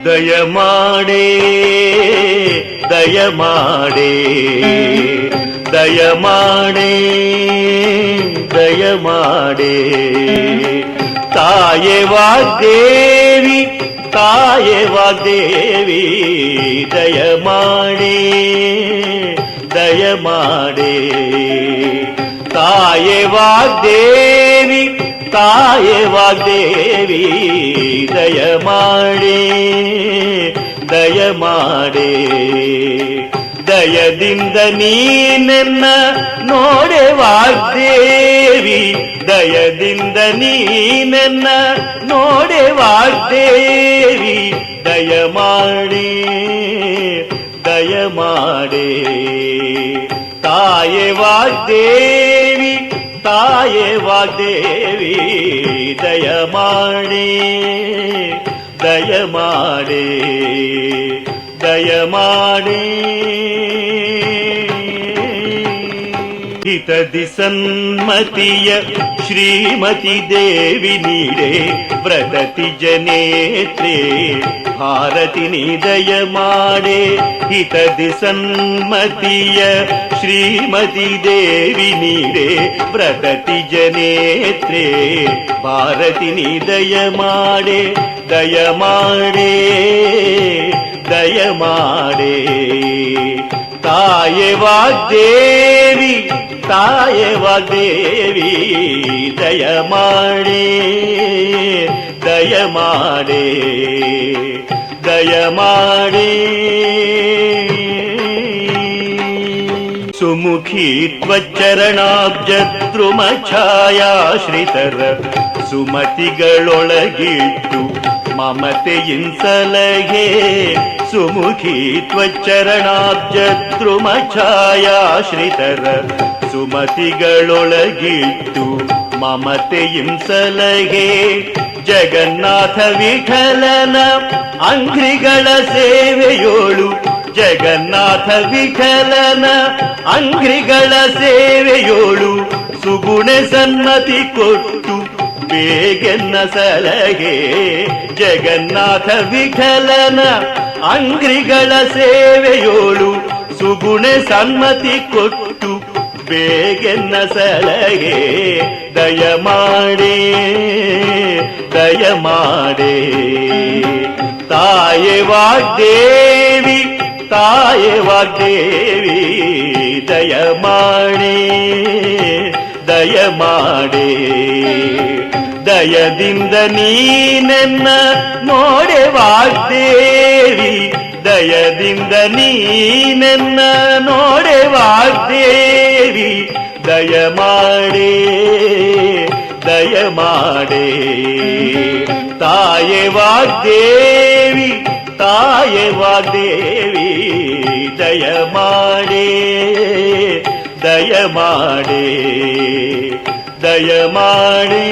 ದಯಮಾಡೆ ದಯಮಾಡೆ ದಯಮಾಡೆ ದಯಮಾಡೆ ತಾಯೇ ವಾಗ್ದೇವಿ ತಾಯೇ ವಾಗ್ದೇವಿ ದಯಮಾಡೆ ದಯಮಾಡೆ ತಾಯೇ ವಾಗ್ದೇವಿ ತಾಯೇ ವಾಗ್ದೇವಿ ದಯಮಾಡೆ ದಯಮಾಡೆ ದಯದಿಂದ ನೀನೆನ್ನ ನೋಡೆ ವಾಗ್ದೇವಿ ದಯದಿಂದ ನೀನೆನ್ನ ನೋಡೆ ವಾಗ್ದೇವಿ ದಯಮಾಡೆ ದಯಮಾಡೆ ತಾಯೇ ವಾಗ್ದೇವಿ ತಾಯೇ ವಾಗ್ದೇವಿ ದಯಮಾಡೆ ದಯಮಾಡೆ ದಯಮಾಡೆ ಹಿತದಿ ಸನ್ಮತಿಯ ಶ್ರೀಮತಿ ದೇವಿ ನೀಡೆ ವ್ರತತಿ ಜನೇತ್ರೆ ಭಾರತಿ ನೀ ದಯಮಾಡೆ ಹಿತದಿ ಸನ್ಮತಿಯ ಶ್ರೀಮತಿ ದೇವಿ ನೀಡೆ ವ್ರತತಿ ಜನೇತ್ರೆ ಭಾರತಿ ನೀ ದಯಮಾಡೆ ದಯಮಾಡೆ ದಯಮಾಡೆ ತಾಯೇ ವಾಗ್ದೇವಿ ತಾಯೇ ವಾಗ್ದೇವಿ ದಯಮಾಡೆ ದಯಮಾಡೆ ದಯಮಾಡೆ ಸುಮುಖಿ ತ್ವಚ್ಚರಣಾಬ್ಜದ್ರುಮ ಛಾಯಾಶ್ರಿತರ ಸುಮತಿಗಳೊಳಗಿಟ್ಟು ಮಮತೆಯಿನ್ಸಲಹೆ ಸುಮುಖಿ ತ್ವಚ್ಚರಣಾಬ್ಜದ್ರುಮ ಛಾಯಾಶ್ರಿತರ ಸುಮತಿಗಳೊಳಗಿಟ್ಟು ಮಮತೆಯಿನ್ಸಲಹೆ ಜಗನ್ನಾಥ ವಿಠಲನ ಅಂಘ್ರಿಗಳ ಸೇವೆಯೋಳು ಜಗನ್ನಾಥ ವಿಠಲನ ಅಂಘ್ರಿಗಳ ಸೇವೆಯೋಳು ಸುಗುಣೆ ಸನ್ಮತಿ ಕೊಟ್ಟು ಬೇಗೆನ್ನ ಸಲಹೆ ಜಗನ್ನಾಥ ವಿಠಲನ ಅಂಘ್ರಿಗಳ ಸೇವೆಯೋಳು ಸುಗುಣೆ ಸನ್ಮತಿ ಕೊಟ್ಟು ಬೇಗೆನ್ನ ಸಲಹೆ ದಯಮಾಡೆ ದಯಮಾಡೆ ತಾಯೇ ವಾಗ್ದೇವಿ ತಾಯೇ ವಾಗ್ದೇವಿ ದಯಮಾಡೆ ದಯಮಾಡೆ ದಯದಿಂದ ನೀನೆನ್ನ ನೋಡೆ ವಾಗ್ದೇವಿ ದಯದಿಂದ ನೀನೆನ್ನ ನೋಡೆ ವಾಗ್ದೇವಿ ದಯಮಾಡೆ ದಯಮಾಡೆ ತಾಯೇ ವಾಗ್ದೇವಿ ತಾಯೇ ವಾಗ್ದೇವಿ ದಯಮಾಡೆ ದಯಮಾಡೆ ದಯಮಾಡೆ